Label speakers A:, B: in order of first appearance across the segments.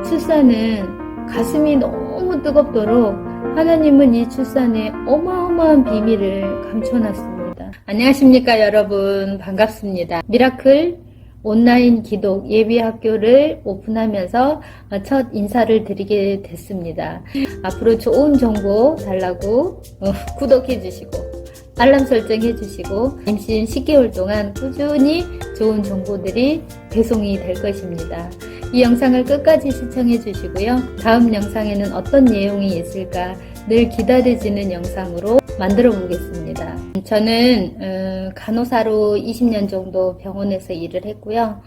A: 출산은 가슴이 너무 뜨겁도록 하나님은 이 출산에 어마어마한 비밀을 감춰놨습니다. 안녕하십니까 여러분, 반갑습니다. 미라클 온라인 기독 예비학교를 오픈하면서 첫 인사를 드리게 됐습니다. 앞으로 좋은 정보 달라고 구독해 주시고 알람 설정해 주시고 임신 10개월 동안 꾸준히 좋은 정보들이 배송이 될 것입니다. 이 영상을 끝까지 시청해 주시고요. 다음 영상에는 어떤 내용이 있을까 늘 기다려지는 영상으로 만들어 보겠습니다. 저는 간호사로 20년 정도 병원에서 일을 했고요.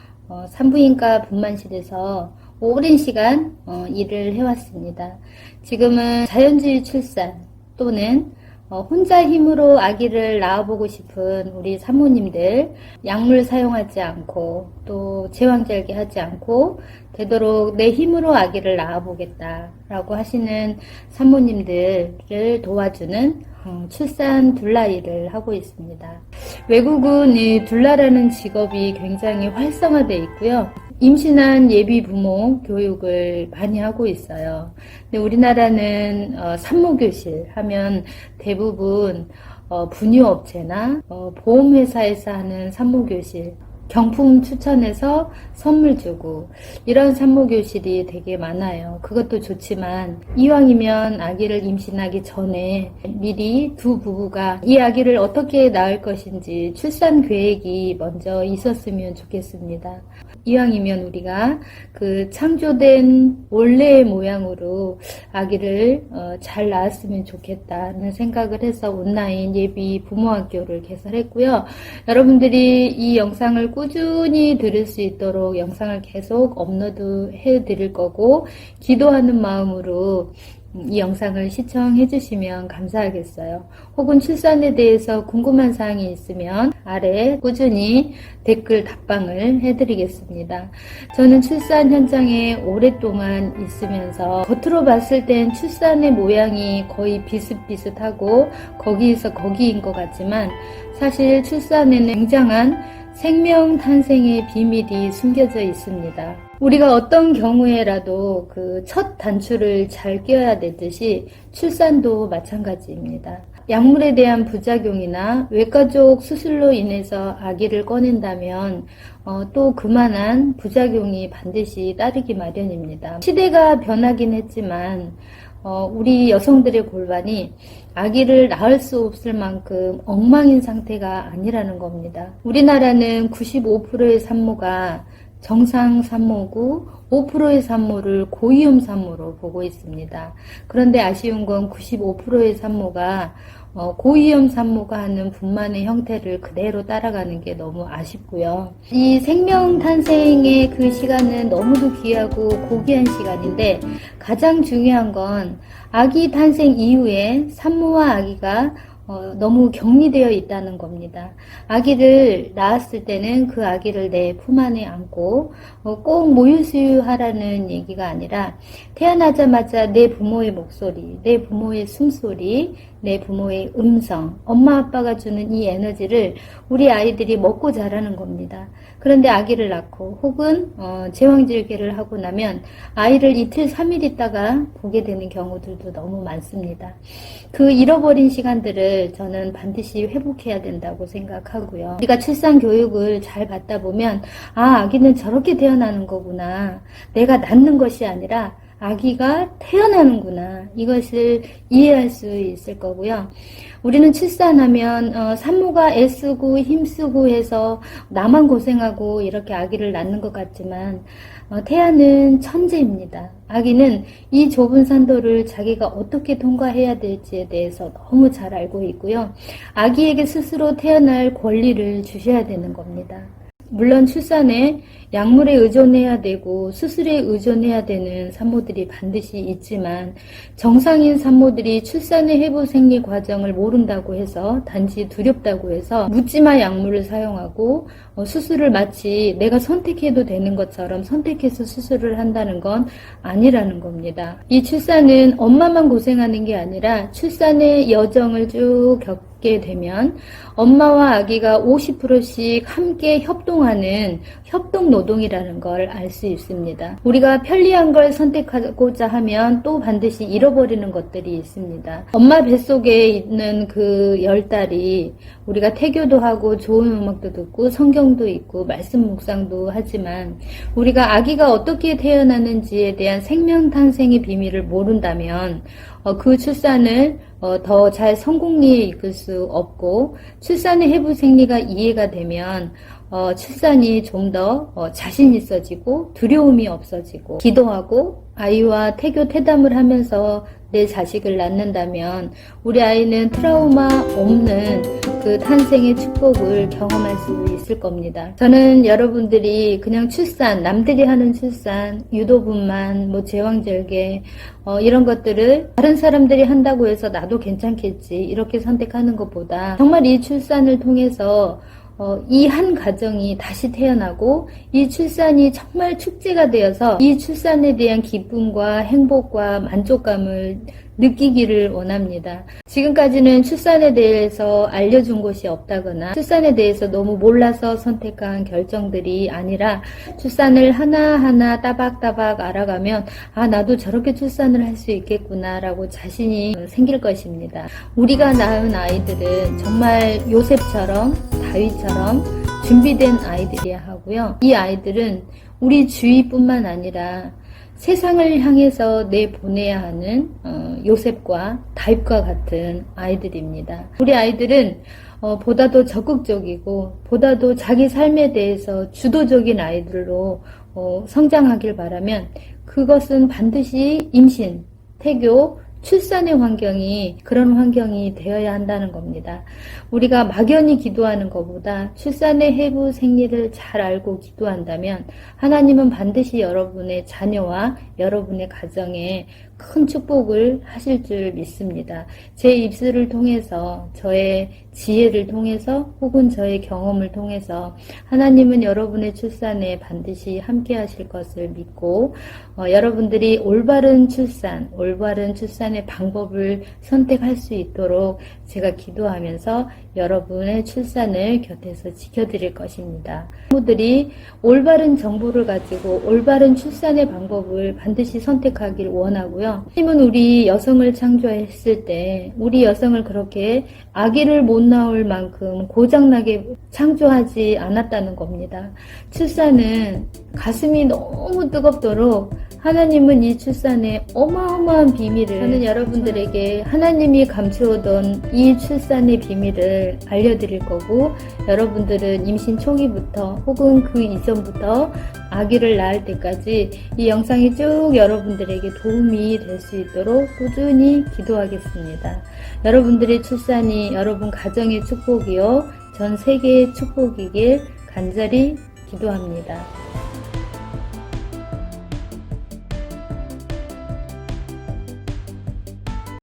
A: 산부인과 분만실에서 오랜 시간 일을 해왔습니다. 지금은 자연주의 출산 또는 혼자 힘으로 아기를 낳아보고 싶은 우리 산모님들, 약물 사용하지 않고 또 제왕절개 하지 않고 되도록 내 힘으로 아기를 낳아보겠다라고 하시는 산모님들을 도와주는 출산 둘라 일을 하고 있습니다. 외국은 이 둘라라는 직업이 굉장히 활성화되어 있고요. 임신한 예비 부모 교육을 많이 하고 있어요. 근데 우리나라는 산모교실 하면 대부분 분유업체나 보험회사에서 하는 산모교실, 경품 추천해서 선물 주고 이런 산모교실이 되게 많아요. 그것도 좋지만 이왕이면 아기를 임신하기 전에 미리 두 부부가 이 아기를 어떻게 낳을 것인지 출산 계획이 먼저 있었으면 좋겠습니다. 이왕이면 우리가 그 창조된 원래의 모양으로 아기를 잘 낳았으면 좋겠다는 생각을 해서 온라인 예비 부모학교를 개설했고요. 여러분들이 이 영상을 꾸준히 들을 수 있도록 영상을 계속 업로드 해 드릴 거고 기도하는 마음으로 이 영상을 시청해 주시면 감사하겠어요. 혹은 출산에 대해서 궁금한 사항이 있으면 아래 꾸준히 댓글 답방을 해드리겠습니다. 저는 출산 현장에 오랫동안 있으면서 겉으로 봤을 땐 출산의 모양이 거의 비슷비슷하고 거기에서 거기인 것 같지만 사실 출산에는 굉장한 생명 탄생의 비밀이 숨겨져 있습니다. 우리가 어떤 경우에라도 그 첫 단추를 잘 껴야 되듯이 출산도 마찬가지입니다. 약물에 대한 부작용이나 외과적 수술로 인해서 아기를 꺼낸다면 또 그만한 부작용이 반드시 따르기 마련입니다. 시대가 변하긴 했지만 우리 여성들의 골반이 아기를 낳을 수 없을 만큼 엉망인 상태가 아니라는 겁니다. 우리나라는 95%의 산모가 정상 산모고 5%의 산모를 고위험 산모로 보고 있습니다. 그런데 아쉬운 건 95%의 산모가 고위험 산모가 하는 분만의 형태를 그대로 따라가는 게 너무 아쉽고요. 이 생명 탄생의 그 시간은 너무도 귀하고 고귀한 시간인데 가장 중요한 건 아기 탄생 이후에 산모와 아기가 너무 격리되어 있다는 겁니다. 아기를 낳았을 때는 그 아기를 내 품 안에 안고 꼭 모유수유하라는 얘기가 아니라 태어나자마자 내 부모의 목소리, 내 부모의 숨소리, 내 부모의 음성, 엄마 아빠가 주는 이 에너지를 우리 아이들이 먹고 자라는 겁니다. 그런데 아기를 낳고 혹은 제왕절개를 하고 나면 아이를 이틀 3일 있다가 보게 되는 경우들도 너무 많습니다. 그 잃어버린 시간들을 저는 반드시 회복해야 된다고 생각하고요. 우리가 출산 교육을 잘 받다 보면 아기는 저렇게 태어나는 거구나. 내가 낳는 것이 아니라 아기가 태어나는구나. 이것을 이해할 수 있을 거고요. 우리는 출산하면 산모가 애쓰고 힘쓰고 해서 나만 고생하고 이렇게 아기를 낳는 것 같지만 태아는 천재입니다. 아기는 이 좁은 산도를 자기가 어떻게 통과해야 될지에 대해서 너무 잘 알고 있고요. 아기에게 스스로 태어날 권리를 주셔야 되는 겁니다. 물론 출산에 약물에 의존해야 되고 수술에 의존해야 되는 산모들이 반드시 있지만 정상인 산모들이 출산의 해부 생리 과정을 모른다고 해서 단지 두렵다고 해서 묻지마 약물을 사용하고 수술을 마치 내가 선택해도 되는 것처럼 선택해서 수술을 한다는 건 아니라는 겁니다. 이 출산은 엄마만 고생하는 게 아니라 출산의 여정을 쭉 갖게 되면 엄마와 아기가 50%씩 함께 협동하는 협동노동이라는 걸 알 수 있습니다. 우리가 편리한 걸 선택하고자 하면 또 반드시 잃어버리는 것들이 있습니다. 엄마 뱃속에 있는 그 10달이 우리가 태교도 하고 좋은 음악도 듣고 성경도 읽고 말씀 묵상도 하지만 우리가 아기가 어떻게 태어나는지에 대한 생명 탄생의 비밀을 모른다면 그 출산을 더 잘 성공리에 이끌 수 없고 출산의 해부 생리가 이해가 되면 출산이 좀 더 자신 있어지고 두려움이 없어지고 기도하고 아이와 태교 태담을 하면서 내 자식을 낳는다면 우리 아이는 트라우마 없는 그 탄생의 축복을 경험할 수 있을 겁니다. 저는 여러분들이 그냥 출산, 남들이 하는 출산, 유도분만, 제왕절개 이런 것들을 다른 사람들이 한다고 해서 나도 괜찮겠지 이렇게 선택하는 것보다 정말 이 출산을 통해서 이 한 가정이 다시 태어나고 이 출산이 정말 축제가 되어서 이 출산에 대한 기쁨과 행복과 만족감을 느끼기를 원합니다. 지금까지는 출산에 대해서 알려준 곳이 없다거나 출산에 대해서 너무 몰라서 선택한 결정들이 아니라 출산을 하나하나 따박따박 알아가면 나도 저렇게 출산을 할 수 있겠구나 라고 자신이 생길 것입니다. 우리가 낳은 아이들은 정말 요셉처럼 다윗처럼 준비된 아이들이야 하고요. 이 아이들은 우리 주위뿐만 아니라 세상을 향해서 내보내야 하는 요셉과 다윗과 같은 아이들입니다. 우리 아이들은 보다도 적극적이고 보다도 자기 삶에 대해서 주도적인 아이들로 성장하길 바라면 그것은 반드시 임신, 태교, 출산의 환경이 그런 환경이 되어야 한다는 겁니다. 우리가 막연히 기도하는 것보다 출산의 해부 생리를 잘 알고 기도한다면 하나님은 반드시 여러분의 자녀와 여러분의 가정에 큰 축복을 하실 줄 믿습니다. 제 입술을 통해서 저의 지혜를 통해서 혹은 저의 경험을 통해서 하나님은 여러분의 출산에 반드시 함께 하실 것을 믿고 여러분들이 올바른 출산의 방법을 선택할 수 있도록 제가 기도하면서 여러분의 출산을 곁에서 지켜드릴 것입니다. 부모들이 올바른 정보를 가지고 올바른 출산의 방법을 반드시 선택하길 원하고요. 하나님은 우리 여성을 창조했을 때 우리 여성을 그렇게 아기를 못 낳을 만큼 고장나게 창조하지 않았다는 겁니다. 출산은 가슴이 너무 뜨겁도록 하나님은 이 출산의 어마어마한 비밀을 저는 여러분들에게 하나님이 감추어둔 이 출산의 비밀을 알려드릴 거고 여러분들은 임신 초기부터 혹은 그 이전부터 아기를 낳을 때까지 이 영상이 쭉 여러분들에게 도움이 될 수 있도록 꾸준히 기도하겠습니다. 여러분들의 출산이 여러분 가정의 축복이요 전 세계의 축복이길 간절히 기도합니다.